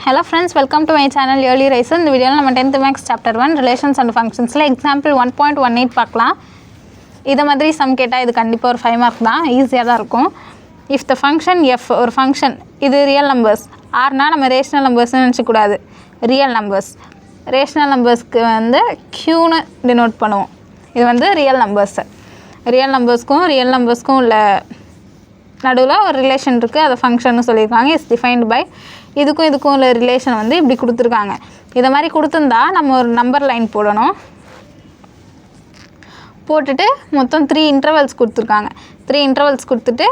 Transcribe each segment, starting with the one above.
Hello friends, welcome to my channel Early Riser. இந்த வீடியோல நம்ம 10th Maths chapter 1 relations and functionsல example 1.18 பார்க்கலாம். இத மாதிரி சம் கேட்டா இது கண்டிப்பா ஒரு 5 மார்க் தான், ஈஸியா தான் இருக்கும். If the function f ஒரு function இது real numbers r னா நம்ம rational numbers னு நினைச்ச கூடாது. real numbers. rational numbersக்கு வந்து q னு denote பண்ணுவோம். இது வந்து real numbers. real numbersக்கும் real numbersக்கும் உள்ள நடுவுல ஒரு ரிலேஷன் இருக்கு, அது ஃபங்க்ஷன் சொல்லிருக்காங்க. இஸ் டிஃபைன்ட் பை இதுக்கும் உள்ள ரிலேஷன் வந்து இப்படி கொடுத்துருக்காங்க. இத மாதிரி கொடுத்திருந்தா நம்ம ஒரு நம்பர் லைன் போடணும். போட்டுட்டு மொத்தம் 3 இன்டர்வல்ஸ் கொடுத்துருக்காங்க. 3 இன்டர்வல்ஸ் கொடுத்துட்டு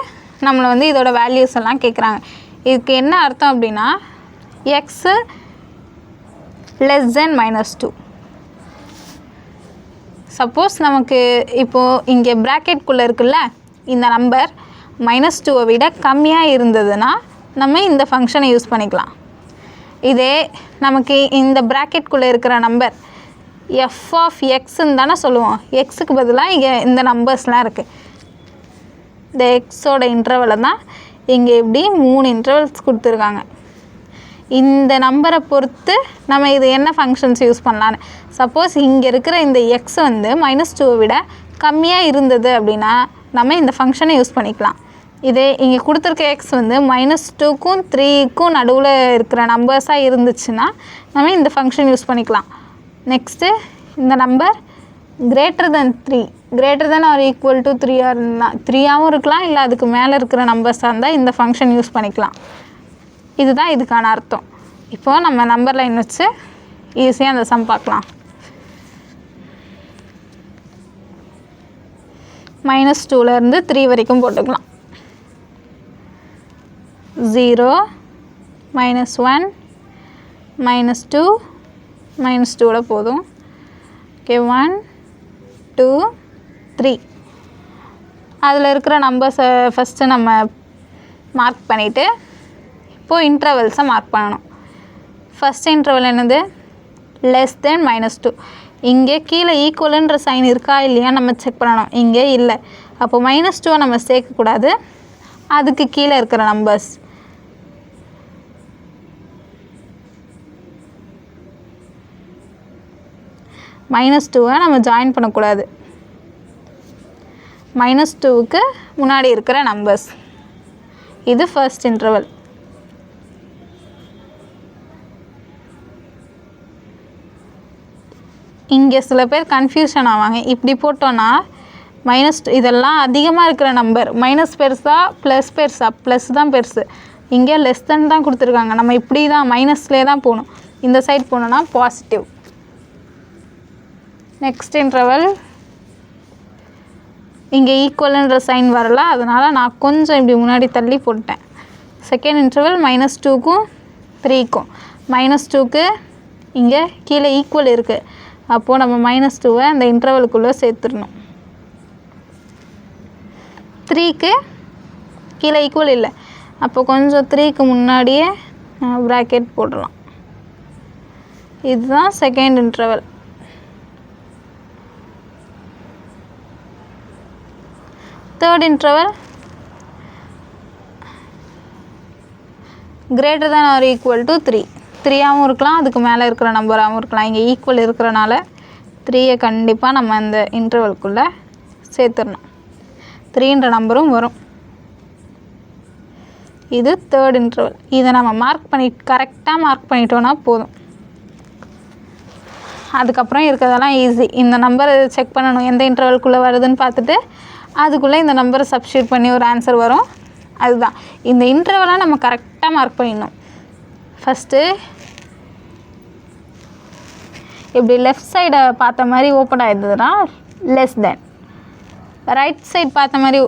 நம்மள வந்து இதோட வேல்யூஸ் எல்லாம் கேக்குறாங்க. இதுக்கு என்ன அர்த்தம் அப்படினா x less than -2. சப்போஸ் நமக்கு இப்போ இங்க பிராக்கெட் குள்ள இருக்குல்ல, இந்த நம்பர் -2 விட கம்மியா இருந்ததுனா நம்ம இந்த ஃபங்க்ஷனை யூஸ் பண்ணிக்கலாம். இதே நமக்கு இந்த பிராக்கெட் குள்ள இருக்கிற நம்பர் f of x ன்னு தான சொல்லுவோம். x க்கு பதிலா இங்க இந்த நம்பர்ஸ்லாம் இருக்கு. இந்த x ஓட இன்டர்வலை தான் இங்க இப்படி 3 இன்டர்வல்ஸ் கொடுத்திருக்காங்க. இந்த நம்பரை பொறுத்து நம்ம இது என்ன ஃபங்க்ஷன்ஸ் யூஸ் பண்ணலாம். சப்போஸ் இங்க இருக்கிற இந்த x வந்து -2 விட கம்மியா இருந்தது அப்படினா நம்ம இந்த ஃபங்க்ஷனை யூஸ் பண்ணிக்கலாம். இதே இங்க கொடுத்திருக்க x வந்து -2 க்கும் 3 க்கும் நடுவுல இருக்கிற நம்பர்ஸா இருந்துச்சுனா நம்ம இந்த ஃபங்க்ஷன் யூஸ் பண்ணிக்கலாம். நெக்ஸ்ட் இந்த number greater than 3 greater than or equal to 3 ஆ இருந்தா 3 ஆவும் இருக்கலாம், இல்ல அதுக்கு மேல இருக்கிற நம்பர்ஸா இருந்தா இந்த ஃபங்க்ஷன் யூஸ் பண்ணிக்கலாம். இதுதான் இதுக்கான அர்த்தம். இப்போ நம்ம நம்பர் லைன் வச்சு ஈஸியா அந்த சம் பார்க்கலாம். -2 ல இருந்து 3 வரைக்கும் போட்டுக்கலாம். 0 -1 -2 -2 ல போதும். ஓகே 1 2 3 அதுல இருக்கிற நம்பர்ஸ் ஃபர்ஸ்ட் நம்ம மார்க் பண்ணிட்டு இப்போ இன்டர்வல்ஸை மார்க் பண்ணனும். ஃபர்ஸ்ட் இன்டர்வல் என்னது? less than -2. இங்கே கீழே ஈக்குவல்ன்ற சைன் இருக்கா இல்லையா நம்ம செக் பண்ணணும். இங்கே இல்லை, அப்போ -2 நம்ம சேர்க்க கூடாது. அதுக்கு கீழே இருக்கிற நம்பர்ஸ் -2 நம்ம ஜாயின் பண்ணக்கூடாது. -2க்கு முன்னாடி இருக்கிற நம்பர்ஸ். இது ஃபர்ஸ்ட் இன்டர்வல். இங்கே சில பேர் கன்ஃபியூஷன் ஆவாங்க. இப்படி போட்டோன்னா -2 இதெல்லாம் அதிகமாக இருக்கிற நம்பர். மைனஸ் பெருசா ப்ளஸ் பெருசா? ப்ளஸ் தான் பெருசு. இங்கே லெஸ் தென் தான் கொடுத்துருக்காங்க. நம்ம இப்படி தான் மைனஸ்லேயே தான் போகணும். இந்த சைட் போனோன்னா பாசிட்டிவ். நெக்ஸ்ட் இன்டர்வல் இங்கே ஈக்குவல்ன்ற சைன் வரல, அதனால் நான் கொஞ்சம் இப்படி முன்னாடி தள்ளி போட்டேன். செகண்ட் இன்டர்வல் -2க்கும் 3க்கும். -2க்கு இங்கே கீழே ஈக்குவல் இருக்குது, அப்போது நம்ம -2வை அந்த இன்டர்வலுக்குள்ளே சேர்த்துடணும். 3க்கு கீழே ஈக்குவல் இல்லை, அப்போ கொஞ்சம் 3க்கு முன்னாடியே ப்ராக்கெட் போடலாம். இதுதான் second interval. Third interval greater than or equal to 3. 3ஆவும் இருக்கலாம், அதுக்கு மேலே இருக்கிற நம்பராகவும் இருக்கலாம். இங்கே ஈக்குவல் இருக்கிறனால 3யை கண்டிப்பாக நம்ம இந்த இன்டர்வல்குள்ளே சேர்த்துடணும். 3ன்ற நம்பரும் வரும். இது தேர்ட் இன்டர்வல். இதை நம்ம கரெக்டாக மார்க் பண்ணிட்டோன்னா போதும். அதுக்கப்புறம் இருக்கிறதெல்லாம் ஈஸி. இந்த நம்பரை செக் பண்ணணும் எந்த இன்டர்வல்குள்ளே வருதுன்னு பார்த்துட்டு அதுக்குள்ளே இந்த நம்பரை சப்ஸ்டியூட் பண்ணி ஒரு ஆன்சர் வரும். அதுதான் இந்த இன்டர்வலை நம்ம கரெக்டாக மார்க் பண்ணிடணும். ஃபஸ்ட்டு இப்படி லெஃப்ட் சைடை பார்த்த மாதிரி ஓப்பன் ஆகிடுதுன்னா லெஸ் தென், ரைட் சைடு பார்த்த மாதிரி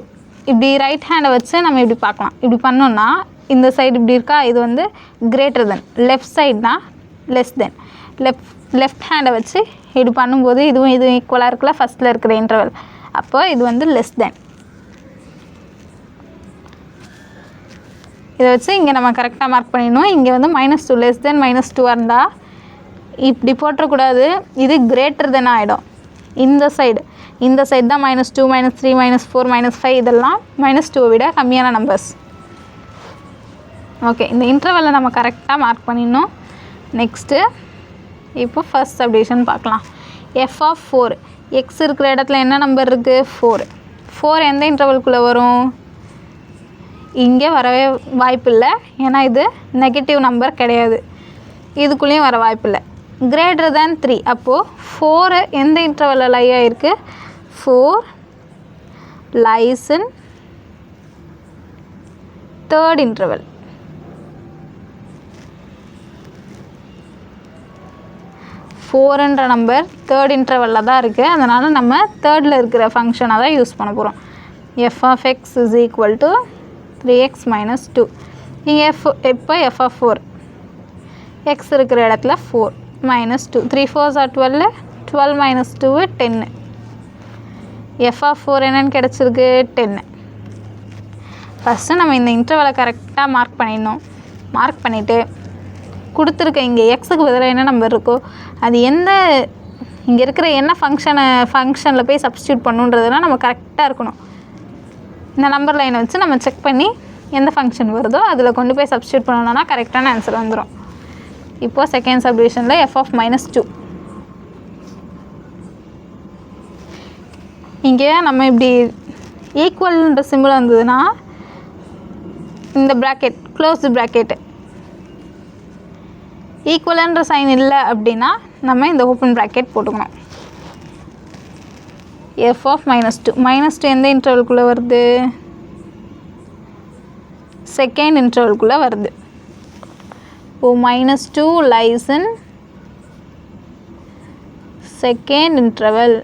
இப்படி ரைட் ஹேண்டை வச்சு நம்ம இப்படி பார்க்கலாம். இப்படி பண்ணோன்னா இந்த சைடு இப்படி இருக்கா, இது வந்து கிரேட்டர் தென். லெஃப்ட் சைடுனா லெஸ் தென். லெஃப்ட் ஹேண்டை வச்சு இப்படி பண்ணும்போது இதுவும் ஈக்குவலாக இருக்குல்ல ஃபஸ்ட்டில் இருக்கிற இன்டர்வல், அப்போ இது வந்து லெஸ் தென். இதை வச்சு இங்கே நம்ம கரெக்டாக மார்க் பண்ணிடணும். இங்கே வந்து -2 லெஸ் தென் -2 இருந்தால் இப்படி போட்டக்கூடாது, இது கிரேட்டர் தென் ஆகிடும். இந்த சைடு தான் -2 -3 -4 -5 இதெல்லாம் -2 விட கம்மியான நம்பர்ஸ். ஓகே, இந்த இன்டர்வலை நம்ம கரெக்டாக மார்க் பண்ணிடணும். நெக்ஸ்ட்டு இப்போ ஃபர்ஸ்ட் சப்டிவிஷன் பார்க்கலாம். எஃப் ஆஃப் 4 எக்ஸ் இருக்கிற இடத்துல என்ன நம்பர் இருக்குது? 4 எந்த இன்டர்வல்குள்ளே வரும்? இங்கே வரவே வாய்ப்பில்லை, ஏன்னா இது நெகட்டிவ் நம்பர் கிடையாது. இதுக்குள்ளேயும் வர வாய்ப்பில்லை. கிரேட்டர் தேன் 3, அப்போது 4 எந்த இன்டர்வலில் லை ஆகிருக்கு? 4 lies in third interval. ஃபோர்ன்ற நம்பர் தேர்ட் இன்டர்வலில் தான் இருக்குது. அதனால் நம்ம தேர்டில் இருக்கிற ஃபங்க்ஷனை தான் யூஸ் பண்ண போகிறோம். F of X is equal to 3x - 2. இங்கே இப்போ எஃப் ஆஃப் 4 எக்ஸ் இருக்கிற இடத்துல 4 - 2. 3 4s are 12. 12 - 2 10. எஃப் ஆஃப் 4 என்னன்னு கிடச்சிருக்கு? 10. ஃபஸ்ட்டு நம்ம இந்த இன்டர்வலை கரெக்டாக மார்க் பண்ணிடணும். மார்க் பண்ணிவிட்டு கொடுத்துருக்க இங்கே எக்ஸுக்கு பதிலாக என்ன நம்பர் இருக்கோ அது எந்த இங்கே இருக்கிற என்ன ஃபங்க்ஷனில் போய் சப்ஸ்டியூட் பண்ணுன்றதுலாம் நம்ம கரெக்டாக இருக்கணும். இந்த நம்பர் லைனை வச்சு நம்ம செக் பண்ணி எந்த ஃபங்க்ஷன் வருதோ அதில் கொண்டு போய் சப்ஸ்டியூட் பண்ணணும்னா கரெக்டான ஆன்சர் வந்துடும். இப்போது செகண்ட் சப்டிவிஷனில் எஃப் ஆஃப் -2 இங்கே நம்ம இப்படி ஈக்குவல்ன்ற சிம்பிள் வந்ததுன்னா இந்த ப்ராக்கெட் க்ளோஸ்டு ப்ராக்கெட்டு, ஈக்குவலன்ற சைன் இல்லை அப்படின்னா நம்ம இந்த ஓப்பன் ப்ராக்கெட் போட்டுக்கணும். எஃப் ஆஃப் -2 -2 எந்த இன்டர்வல்குள்ளே வருது? செகண்ட் இன்டர்வல்குள்ளே வருது. ஓ -2 lies in செகண்ட் இன்டர்வல்.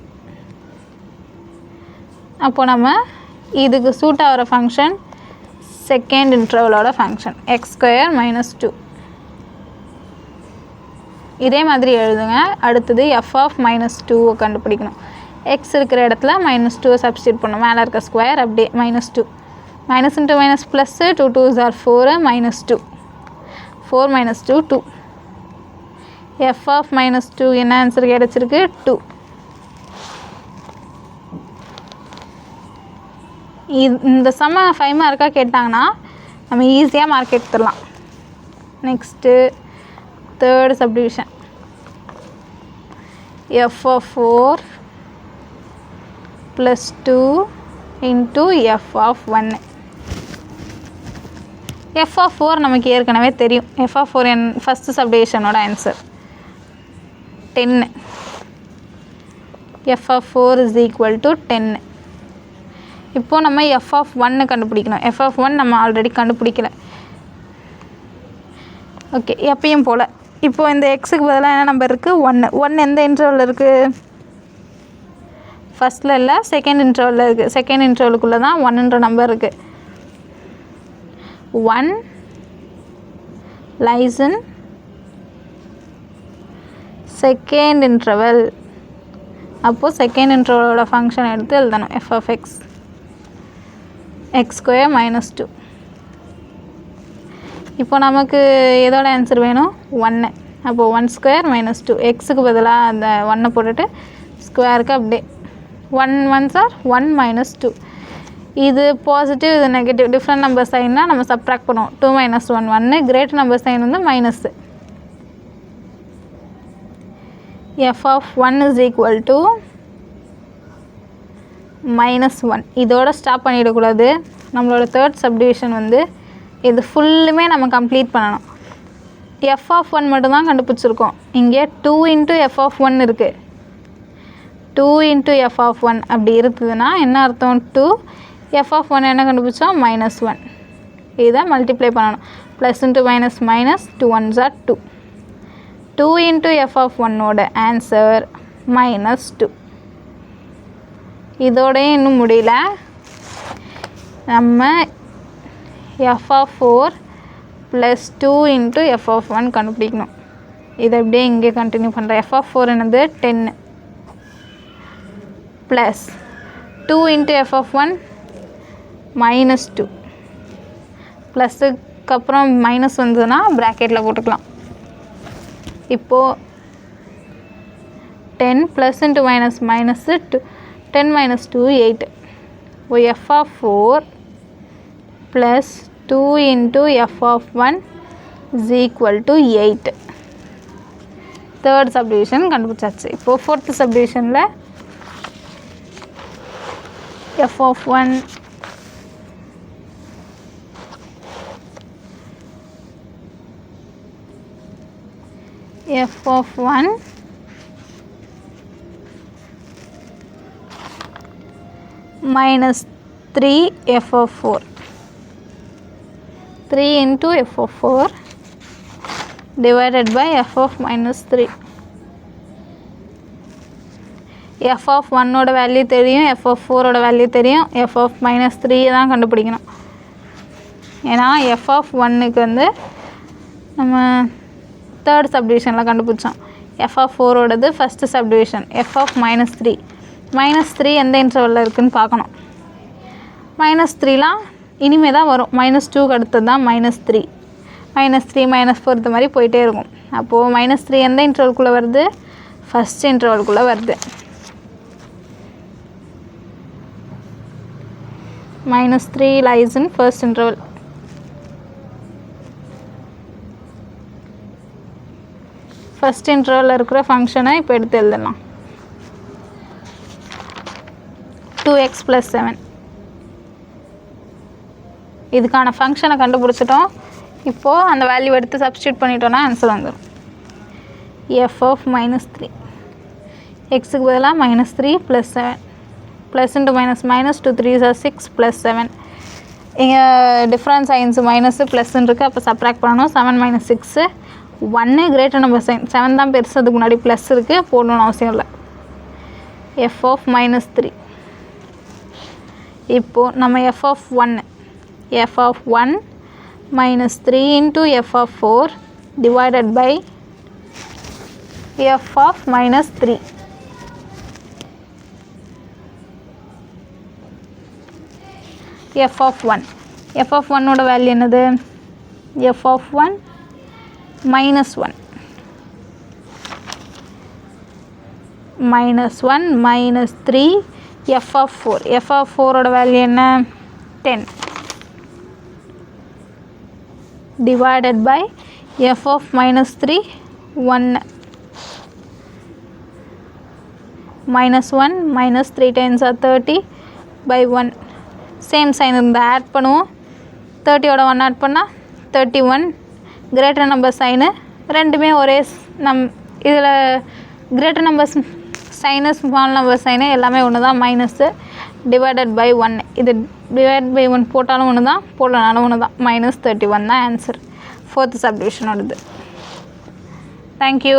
அப்போ நம்ம இதுக்கு சூட் ஆகிற ஃபங்க்ஷன் செகண்ட் இன்டர்வலோட ஃபங்க்ஷன் x² - 2. இதே மாதிரி எழுதுங்க. அடுத்தது எஃப் ஆஃப் -2 கண்டுபிடிக்கணும். எக்ஸ் இருக்கிற இடத்துல -2 சப்ஸ்டியூட் பண்ணணும். மேலே இருக்க ஸ்கொயர் அப்படியே -2 -× +, 2 2s are 4 -2 4 - 2 2. எஃப் ஆஃப் -2 என்ன ஆன்சர் கிடச்சிருக்கு? 2. இந்த சம்ம 5 மார்க்காக கேட்டாங்கன்னா நம்ம ஈஸியாக மார்க் எடுத்துடலாம். Next third subdivision F of 4 + 2 × F of 1. F of 4 நமக்கு ஏற்கனவே தெரியும். எஃப் ஆஃப் 4 ஃபஸ்ட்டு சப்டிவிஷனோட answer 10. F of 4 is equal to 10. இப்போது நம்ம எஃப் ஆஃப் 1 கண்டுபிடிக்கணும். எஃப் ஆஃப் 1 நம்ம ஆல்ரெடி கண்டுபிடிக்கல. ஓகே, எப்பயும் போல் இப்போது இந்த எக்ஸுக்கு பதிலாக என்ன நம்பர் இருக்குது? 1 எந்த இன்டர்வலில் இருக்குது? ஃபஸ்ட்டில் இல்லை, செகண்ட் இன்டர்வலில் இருக்குது. செகண்ட் இன்டர்வலுக்குள்ளே தான் 1ன்ற நம்பர் இருக்குது. 1 lies in செகண்ட் இன்டர்வல். அப்போது செகண்ட் இன்டர்வலோட ஃபங்க்ஷன் எடுத்து எழுதணும். எஃப் ஆஃப் எக்ஸ் x² - 2. இப்போ நமக்கு எதோட ஆன்சர் வேணும்? 1. அப்போது 1² - 2. எக்ஸுக்கு பதிலாக அந்த 1 போட்டுட்டு ஸ்கொயருக்கு அப்படியே 1 1s are 1 - 2. இது பாசிட்டிவ், இது நெகட்டிவ். டிஃப்ரெண்ட் நம்பர் சைன்னா நம்ம சப்ட்ராக்ட் பண்ணுவோம். 2 - 1 1. கிரேட் நம்பர் சைன் வந்து minus. F of 1 is equal to -1. இதோட ஸ்டாப் பண்ணிடக்கூடாது. நம்மளோட தேர்ட் சப்டிவிஷன் வந்து இது ஃபுல்லுமே நம்ம கம்ப்ளீட் பண்ணணும். எஃப் ஆஃப் 1 மட்டும்தான் கண்டுபிடிச்சிருக்கோம். இங்கே 2 × எஃப் ஆஃப் 1 இருக்குது. 2 × எஃப் ஆஃப் 1 அப்படி இருக்குதுன்னா என்ன அர்த்தம்? 2 எஃப் ஆஃப் 1 என்ன கண்டுபிடிச்சோம்? -1. இதை மல்டிப்ளை பண்ணணும். +× -, 2 1s are 2. 2 × எஃப் ஆஃப் 1ஓட ஆன்சர் -2. இதோடய இன்னும் முடியல. நம்ம எஃப் ஆஃப் 4 + 2 × எஃப் ஆஃப் 1 கண்டுபிடிக்கணும். இதை அப்படியே இங்கே கண்டினியூ பண்ணுறேன். எஃப் ஆஃப் 4 என்னது? 10 + 2 × எஃப் ஆஃப் 1 -2. ப்ளஸுக்கு அப்புறம் மைனஸ் வந்ததுன்னா ப்ராக்கெட்டில் போட்டுக்கலாம். இப்போது 10 + -, -2 10 - 2 8. F of 4 + 2 into f of 1 is equal to 8. Third subdivision கண்டுபிடிச்சாச்சு. இப்போது fourth சப்டிவிஷனில் f of 1 f of 1 minus 3 f of 4. 3 into f of 4 divided by f of minus 3. f of 1 ஓட value தெரியும், f of 4 ஓட value தெரியும், f of minus 3 தான் கண்டுபிடிக்கணும். ஏன்னா f of 1க்கு வந்து நம்ம தேர்ட் சப்டிவிஷனில் கண்டுபிடிச்சோம். f of 4 ஓடது first subdivision. f of minus 3 minus 3 எந்த இன்டர்வலில் இருக்குதுன்னு பார்க்கணும். மைனஸ் 3லாம் இனிமேல் தான் வரும். -2க்கு அடுத்தது தான் -3, -3 -4 இந்த மாதிரி போயிட்டே இருக்கும். அப்போது -3 எந்த இன்டர்வல்குள்ளே வருது? ஃபஸ்ட் இன்டர்வல்குள்ளே வருது. -3 lies in first interval. First இன்டர்வலில் இருக்கிற ஃபங்க்ஷனை இப்போ எடுத்து எழுதலாம். 2x + 7. இதுக்கான ஃபங்க்ஷனை கண்டுபிடிச்சிட்டோம். இப்போது அந்த வேல்யூ எடுத்து சப்ஸ்டியூட் பண்ணிட்டோன்னா ஆன்சர் வந்துடும். f of -3 எக்ஸுக்கு பதிலாக -3 + 7 plus into minus 2 3s are 6 + 7. இங்கே டிஃப்ரென்ஸ் சைன்ஸு மைனஸு ப்ளஸ்ன்னு இருக்குது. அப்போ சப்ராக்ட் பண்ணணும். 7 - 6 1 கிரேட்டர் நம்பர் சைன். 7 தான் பெருசு, அதுக்கு முன்னாடி ப்ளஸ் இருக்குது, போடணும்னு அவசியம் இல்லை. f of -3. இப்போது நம்ம f of 1 -3 into f of 4 divided by f of -3. f of 1 ஓட வேல்யூ என்னது? f of 1 -1 -3 f of 4. f of 4 ஓட வேல்யூ என்ன? 10 divided by f of -3 1 -1 -3 times are 30 by 1. Same sign இருந்தால் ஆட் பண்ணுவோம். 30ஓட 1 add பண்ணால் 31. Greater number sign ரெண்டுமே ஒரே இதில் greater numbers sign small number sign எல்லாமே ஒன்று தான். Minus divided by 1. இது டிவைட் பை 1 போட்டாலும் ஒன்று தான், போடலனாலும் ஒன்று தான். -31 தான் ஆன்சர். ஃபோர்த்து சப்டிவிஷனோடது. தேங்க்யூ.